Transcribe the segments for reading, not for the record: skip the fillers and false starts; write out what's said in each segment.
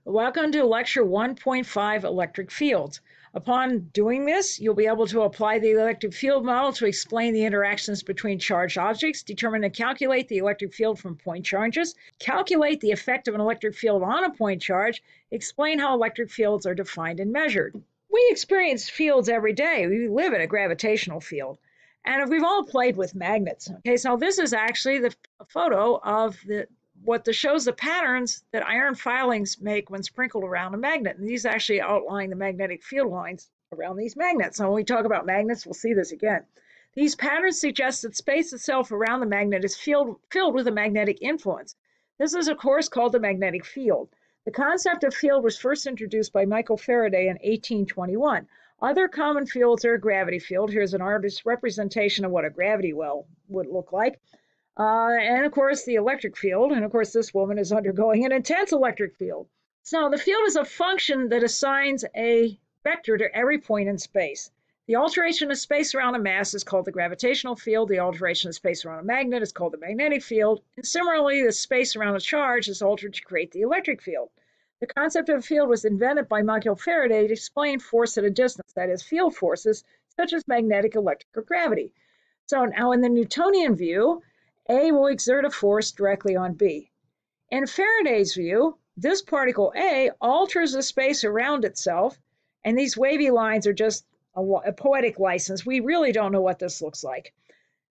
Welcome to Lecture 1.5, Electric Fields. Upon doing this, you'll be able to apply the electric field model to explain the interactions between charged objects, determine and calculate the electric field from point charges, calculate the effect of an electric field on a point charge, explain how electric fields are defined and measured. We experience fields every day. We live in a gravitational field. And we've all played with magnets. Okay, so this is actually the photo of what shows the patterns that iron filings make when sprinkled around a magnet. And these actually outline the magnetic field lines around these magnets. So when we talk about magnets, we'll see this again. These patterns suggest that space itself around the magnet is filled with a magnetic influence. This is, of course, called the magnetic field. The concept of field was first introduced by Michael Faraday in 1821. Other common fields are a gravity field. Here's an artist's representation of what a gravity well would look like. And of course, the electric field. And of course, this woman is undergoing an intense electric field. So the field is a function that assigns a vector to every point in space. The alteration of space around a mass is called the gravitational field. The alteration of space around a magnet is called the magnetic field. And similarly, the space around a charge is altered to create the electric field. The concept of a field was invented by Michael Faraday to explain force at a distance, that is, field forces such as magnetic, electric, or gravity. So now in the Newtonian view, A will exert a force directly on B. In Faraday's view, this particle A alters the space around itself, and these wavy lines are just a poetic license. We really don't know what this looks like,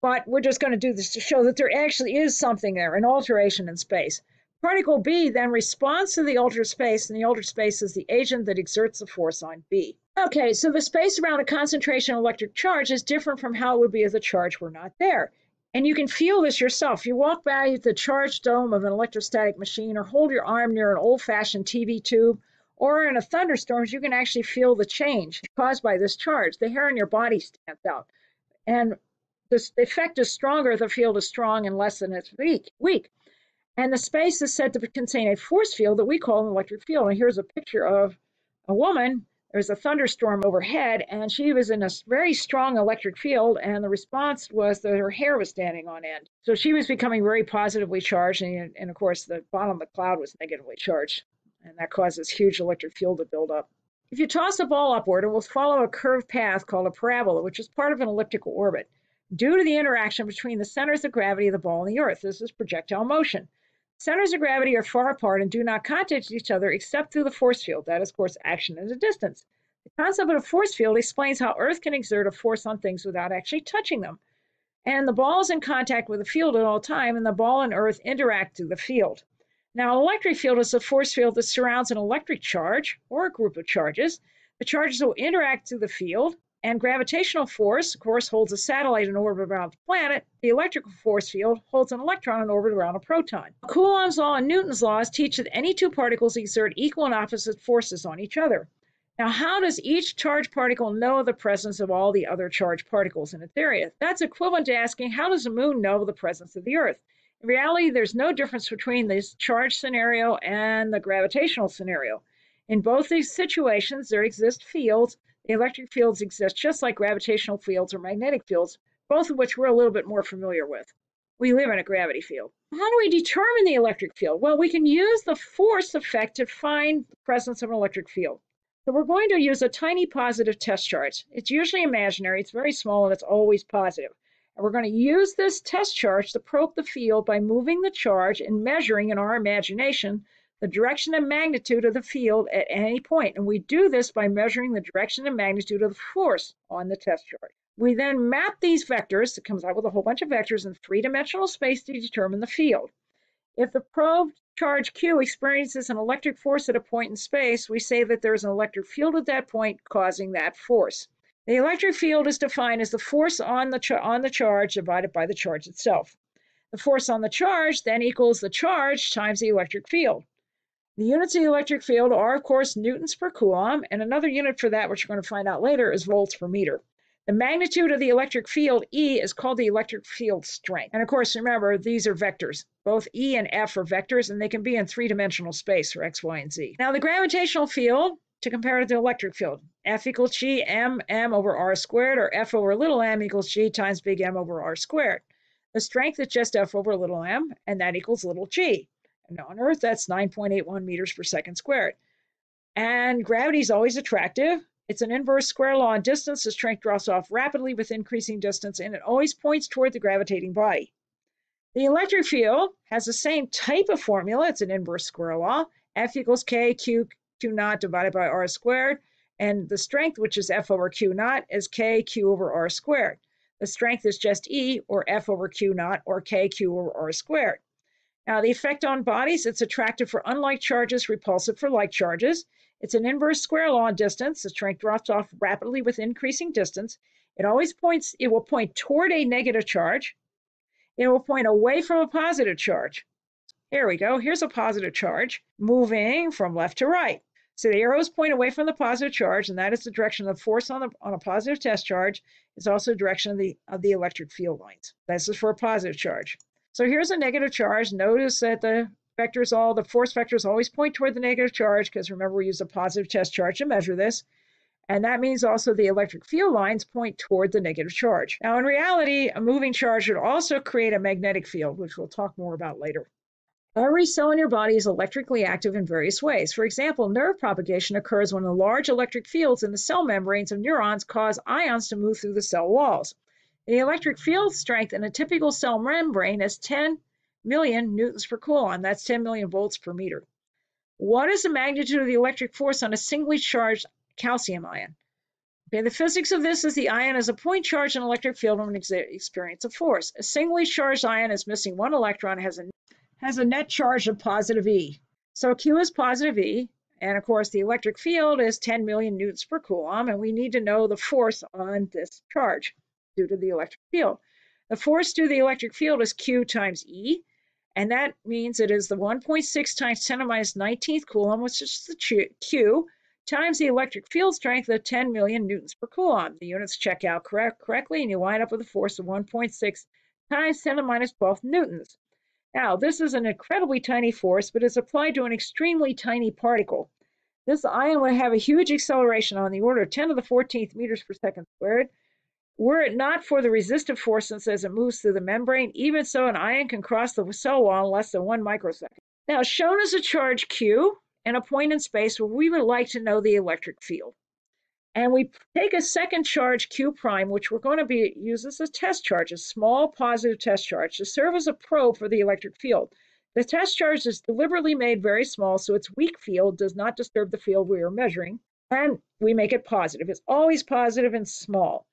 but we're just going to do this to show that there actually is something there, an alteration in space. Particle B then responds to the altered space, and the altered space is the agent that exerts the force on B. Okay, so the space around a concentration of electric charge is different from how it would be if the charge were not there. And you can feel this yourself. You walk by the charged dome of an electrostatic machine or hold your arm near an old-fashioned TV tube, or in a thunderstorm, you can actually feel the change caused by this charge. The hair on your body stands out. And this effect is stronger if the field is strong and less than it's weak. And the space is said to contain a force field that we call an electric field. And here's a picture of a woman. There's a thunderstorm overhead, and she was in a very strong electric field, and the response was that her hair was standing on end. So she was becoming very positively charged, and of course, the bottom of the cloud was negatively charged, and that causes huge electric field to build up. If you toss a ball upward, it will follow a curved path called a parabola, which is part of an elliptical orbit, due to the interaction between the centers of gravity of the ball and the Earth. This is projectile motion. Centers of gravity are far apart and do not contact each other except through the force field. That is, of course, action at a distance. The concept of a force field explains how Earth can exert a force on things without actually touching them. And the ball is in contact with the field at all time, and the ball and Earth interact through the field. Now, an electric field is a force field that surrounds an electric charge or a group of charges. The charges will interact through the field, and gravitational force, of course, holds a satellite in orbit around the planet. The electrical force field holds an electron in orbit around a proton. Coulomb's law and Newton's laws teach that any two particles exert equal and opposite forces on each other. Now, how does each charged particle know the presence of all the other charged particles in its area? That's equivalent to asking, how does the moon know the presence of the Earth? In reality, there's no difference between this charged scenario and the gravitational scenario. In both these situations, there exist fields. The electric fields exist just like gravitational fields or magnetic fields, both of which we're a little bit more familiar with. We live in a gravity field. How do we determine the electric field? Well, we can use the force effect to find the presence of an electric field. So we're going to use a tiny positive test charge. It's usually imaginary, it's very small, and it's always positive. And we're going to use this test charge to probe the field by moving the charge and measuring in our imagination the direction and magnitude of the field at any point. And we do this by measuring the direction and magnitude of the force on the test charge. We then map these vectors. It comes out with a whole bunch of vectors in three-dimensional space to determine the field. If the probed charge Q experiences an electric force at a point in space, we say that there's an electric field at that point causing that force. The electric field is defined as the force on the charge divided by the charge itself. The force on the charge then equals the charge times the electric field. The units of the electric field are, of course, newtons per coulomb, and another unit for that, which we're going to find out later, is volts per meter. The magnitude of the electric field, E, is called the electric field strength. And of course, remember, these are vectors. Both E and F are vectors, and they can be in three-dimensional space for X, Y, and Z. Now, the gravitational field, to compare it to the electric field, F equals G M over R squared, or F over little m equals G times big M over R squared. The strength is just F over little m, and that equals little g. And on Earth, that's 9.81 meters per second squared. And gravity is always attractive. It's an inverse square law on distance. The strength drops off rapidly with increasing distance, and it always points toward the gravitating body. The electric field has the same type of formula. It's an inverse square law. F equals K Q naught divided by R squared. And the strength, which is F over Q naught, is K Q over R squared. The strength is just E, or F over Q naught, or K Q over R squared. Now, the effect on bodies, it's attractive for unlike charges, repulsive for like charges. It's an inverse square law on distance. The strength drops off rapidly with increasing distance. It will point toward a negative charge. It will point away from a positive charge. Here we go. Here's a positive charge moving from left to right. So the arrows point away from the positive charge, and that is the direction of the force on a positive test charge. It's also the direction of the electric field lines. This is for a positive charge. So here's a negative charge. Notice that the force vectors always point toward the negative charge, because remember, we use a positive test charge to measure this. And that means also the electric field lines point toward the negative charge. Now, in reality, a moving charge would also create a magnetic field, which we'll talk more about later. Every cell in your body is electrically active in various ways. For example, nerve propagation occurs when the large electric fields in the cell membranes of neurons cause ions to move through the cell walls. The electric field strength in a typical cell membrane is 10 million newtons per coulomb. That's 10 million volts per meter. What is the magnitude of the electric force on a singly charged calcium ion? Okay, the physics of this is the ion is a point charge in an electric field when it experiences a force. A singly charged ion is missing one electron, has a net charge of positive E. So Q is positive E, and of course the electric field is 10 million newtons per coulomb, and we need to know the force on this charge due to the electric field. The force due to the electric field is Q times E, and that means it is the 1.6 times 10 to minus 19th coulomb, which is the Q, times the electric field strength of 10 million newtons per coulomb. The units check out correctly, and you wind up with a force of 1.6 times 10 to minus 12 newtons. Now, this is an incredibly tiny force, but it's applied to an extremely tiny particle. This ion would have a huge acceleration on the order of 10 to the 14th meters per second squared. Were it not for the resistive force as it moves through the membrane, even so, an ion can cross the cell wall in less than 1 microsecond. Now, shown as a charge Q and a point in space where we would like to know the electric field. And we take a second charge Q prime, which we're going to use as a test charge, a small positive test charge, to serve as a probe for the electric field. The test charge is deliberately made very small, so its weak field does not disturb the field we are measuring, and we make it positive. It's always positive and small.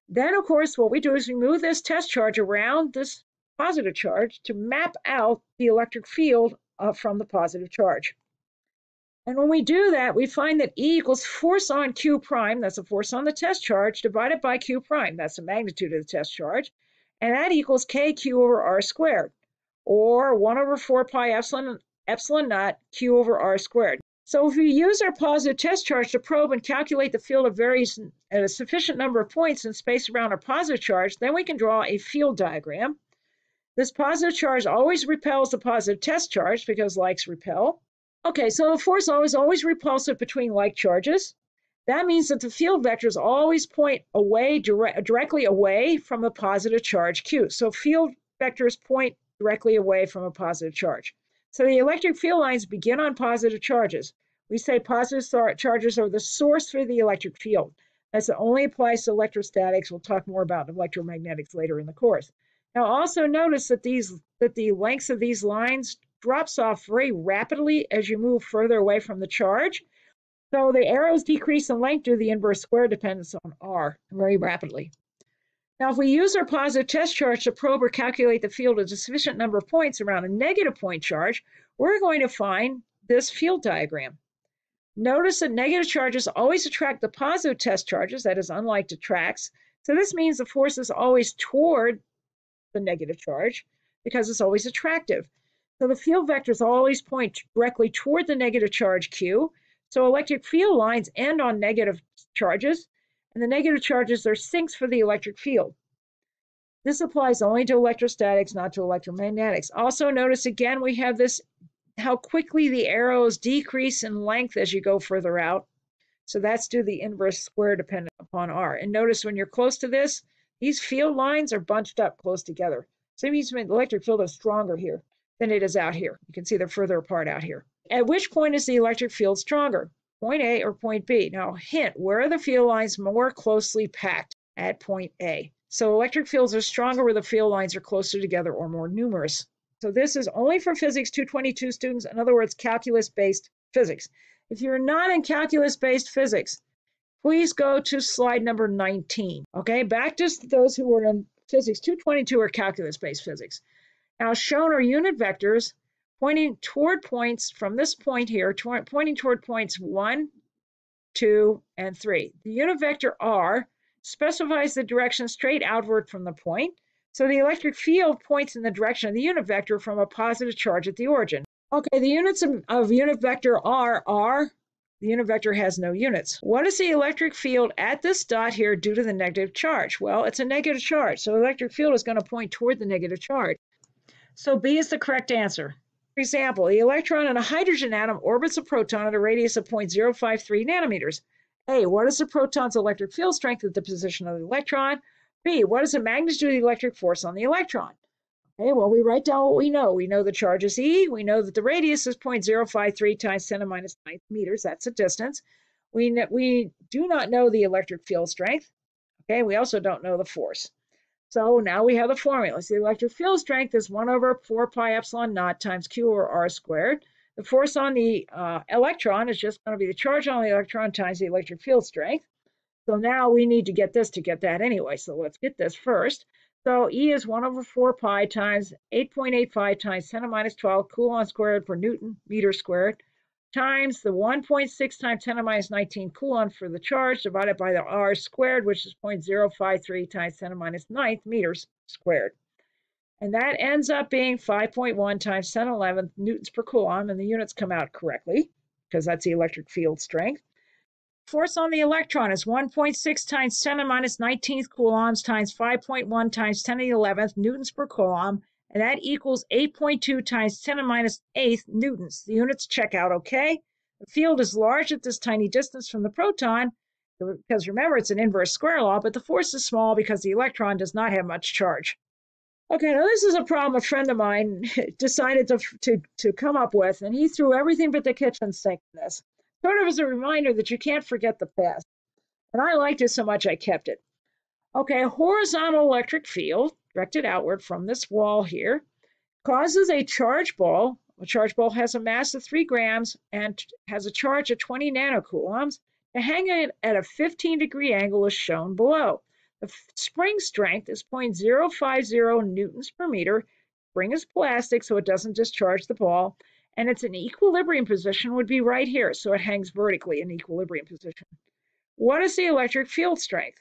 Then, of course, what we do is we move this test charge around this positive charge to map out the electric field from the positive charge. And when we do that, we find that E equals force on Q prime, that's a force on the test charge, divided by Q prime, that's the magnitude of the test charge, and that equals KQ over R squared, or 1 over 4 pi epsilon naught Q over R squared. So if we use our positive test charge to probe and calculate the field of varies at a sufficient number of points in space around a positive charge, then we can draw a field diagram. This positive charge always repels the positive test charge because likes repel. Okay, so the force is always repulsive between like charges. That means that the field vectors always point away, directly away from a positive charge Q. So field vectors point directly away from a positive charge. So the electric field lines begin on positive charges. We say positive charges are the source for the electric field. That only applies to electrostatics. We'll talk more about electromagnetics later in the course. Now also notice that the lengths of these lines drops off very rapidly as you move further away from the charge. So the arrows decrease in length due to the inverse square dependence on R very rapidly. Now, if we use our positive test charge to probe or calculate the field at a sufficient number of points around a negative point charge, we're going to find this field diagram. Notice that negative charges always attract the positive test charges, that is, unlike detracts. So this means the force is always toward the negative charge because it's always attractive. So the field vectors always point directly toward the negative charge Q. So electric field lines end on negative charges, and the negative charges are sinks for the electric field. This applies only to electrostatics, not to electromagnetics. Also notice again, we have this, how quickly the arrows decrease in length as you go further out. So that's due to the inverse square dependent upon R. And notice when you're close to this, these field lines are bunched up close together. So it means the electric field is stronger here. than it is out here. You can see they're further apart out here. At which point is the electric field stronger? Point A or point B? Now, hint, where are the field lines more closely packed? At point A. So electric fields are stronger where the field lines are closer together or more numerous. So this is only for Physics 222 students, in other words, calculus-based physics. If you're not in calculus-based physics, please go to slide number 19. Okay, back to those who were in Physics 222 or calculus-based physics. Now shown are unit vectors pointing toward points from this point here, pointing toward points 1, 2, and 3. The unit vector R specifies the direction straight outward from the point, so the electric field points in the direction of the unit vector from a positive charge at the origin. Okay, the units of unit vector R are, the unit vector has no units. What is the electric field at this dot here due to the negative charge? Well, it's a negative charge, so the electric field is going to point toward the negative charge. So B is the correct answer. For example, the electron in a hydrogen atom orbits a proton at a radius of 0.053 nanometers. A, what is the proton's electric field strength at the position of the electron? B, what is the magnitude of the electric force on the electron? Okay, well, we write down what we know. We know the charge is E. We know that the radius is 0.053 times 10 to minus 9 meters. That's a distance. We do not know the electric field strength. Okay, we also don't know the force. So now we have the formula. So the electric field strength is 1 over 4 pi epsilon naught times Q over R squared. The force on the electron is just going to be the charge on the electron times the electric field strength. So now we need to get this to get that anyway. So let's get this first. So E is 1 over 4 pi times 8.85 times 10 to minus 12 coulomb squared per Newton meter squared times the 1.6 times 10 to minus 19 coulomb for the charge divided by the R squared, which is 0.053 times 10 to minus 9 meters squared. And that ends up being 5.1 times 10 to 11 newtons per coulomb, and the units come out correctly because that's the electric field strength. Force on the electron is 1.6 times 10 to minus 19th coulombs times 5.1 times 10 to the 11th newtons per coulomb, and that equals 8.2 times 10 to minus 8th newtons. The units check out okay. The field is large at this tiny distance from the proton, because remember, it's an inverse square law, but the force is small because the electron does not have much charge. Okay, now this is a problem a friend of mine decided to come up with, and he threw everything but the kitchen sink in this. Sort of as a reminder that you can't forget the past. And I liked it so much I kept it. Okay, a horizontal electric field directed outward from this wall here causes a charge ball. A charge ball has a mass of 3 grams and has a charge of 20 nanocoulombs to hang it at a 15-degree angle as shown below. The spring strength is 0.050 newtons per meter. Spring is plastic, so it doesn't discharge the ball. And its an equilibrium position would be right here, so it hangs vertically in equilibrium position. What is the electric field strength?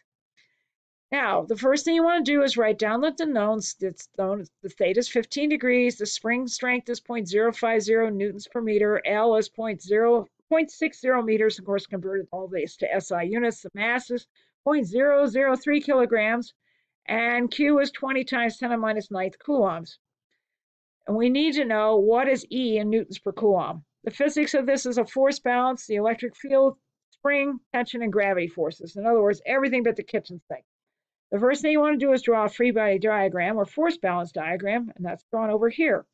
Now, the first thing you want to do is write down the knowns. It's known, the theta is 15 degrees, the spring strength is 0.050 newtons per meter, L is 0.60 meters, of course, converted all this to SI units. The mass is 0.003 kilograms, and Q is 20 times 10 to minus 9th coulombs. And we need to know what is E in newtons per coulomb. The physics of this is a force balance, the electric field, spring, tension, and gravity forces. In other words, everything but the kitchen sink. The first thing you want to do is draw a free body diagram or force balance diagram, and that's drawn over here.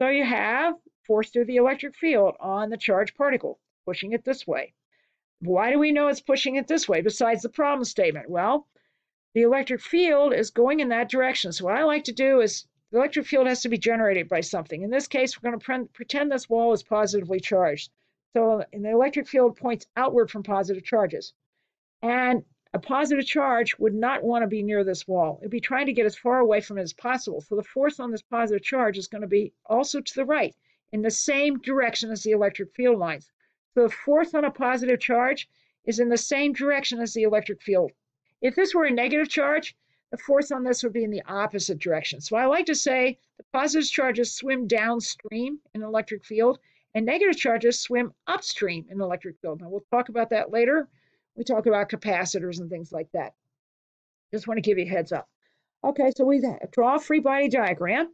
So you have force through the electric field on the charged particle, pushing it this way. Why do we know it's pushing it this way besides the problem statement? Well, the electric field is going in that direction. So what I like to do is the electric field has to be generated by something. In this case, we're going to pretend this wall is positively charged. So the electric field points outward from positive charges. And a positive charge would not want to be near this wall. It'd be trying to get as far away from it as possible. So the force on this positive charge is going to be also to the right, in the same direction as the electric field lines. So the force on a positive charge is in the same direction as the electric field. If this were a negative charge, the force on this would be in the opposite direction. So I like to say the positive charges swim downstream in an electric field, and negative charges swim upstream in an electric field. Now, we'll talk about that later. We talk about capacitors and things like that. Just want to give you a heads up. Okay, so we draw a free body diagram,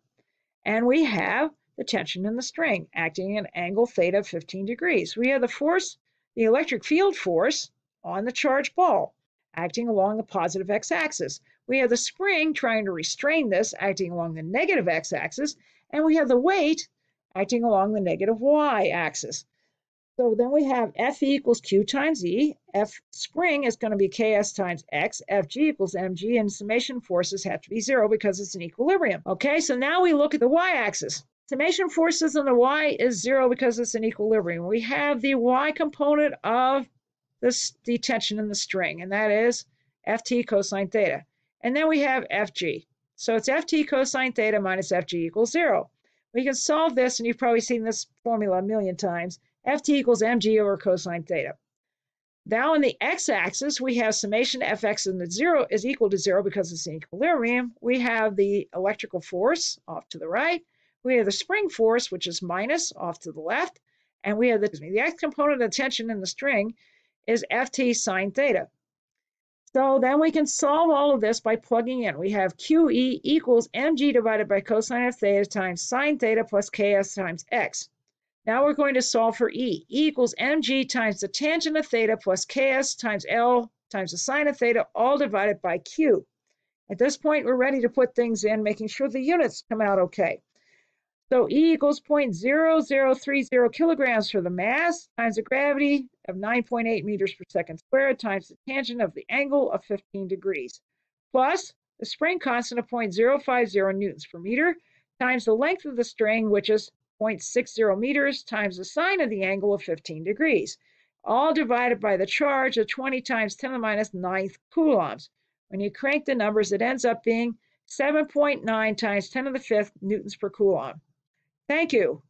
and we have the tension in the string acting at an angle theta of 15 degrees. We have the force, the electric field force on the charged ball, acting along the positive x-axis. We have the spring trying to restrain this, acting along the negative x-axis, and we have the weight acting along the negative y-axis. So then we have Fe equals Q times E. F spring is going to be Ks times X. Fg equals mg, and summation forces have to be 0 because it's an equilibrium. Okay, so now we look at the y-axis. Summation forces on the y is 0 because it's an equilibrium. We have the y component of the tension in the string, and that is Ft cosine theta. And then we have Fg. So it's Ft cosine theta minus Fg equals 0. We can solve this, and you've probably seen this formula a million times. Ft equals mg over cosine theta. Now on the x-axis, we have summation fx in the 0 is equal to 0 because it's an equilibrium. We have the electrical force off to the right. We have the spring force, which is minus off to the left. And we have the x component of tension in the string is Ft sine theta. So then we can solve all of this by plugging in. We have QE equals mg divided by cosine of theta times sine theta plus Ks times x. Now we're going to solve for E. E equals mg times the tangent of theta plus Ks times L times the sine of theta, all divided by Q. At this point, we're ready to put things in, making sure the units come out okay. So E equals 0.0030 kilograms for the mass times the gravity of 9.8 meters per second squared times the tangent of the angle of 15 degrees, plus the spring constant of 0.050 newtons per meter times the length of the string, which is 0.60 meters times the sine of the angle of 15 degrees, all divided by the charge of 20 times 10 to the minus 9th coulombs. When you crank the numbers, it ends up being 7.9 times 10 to the 5th newtons per coulomb. Thank you.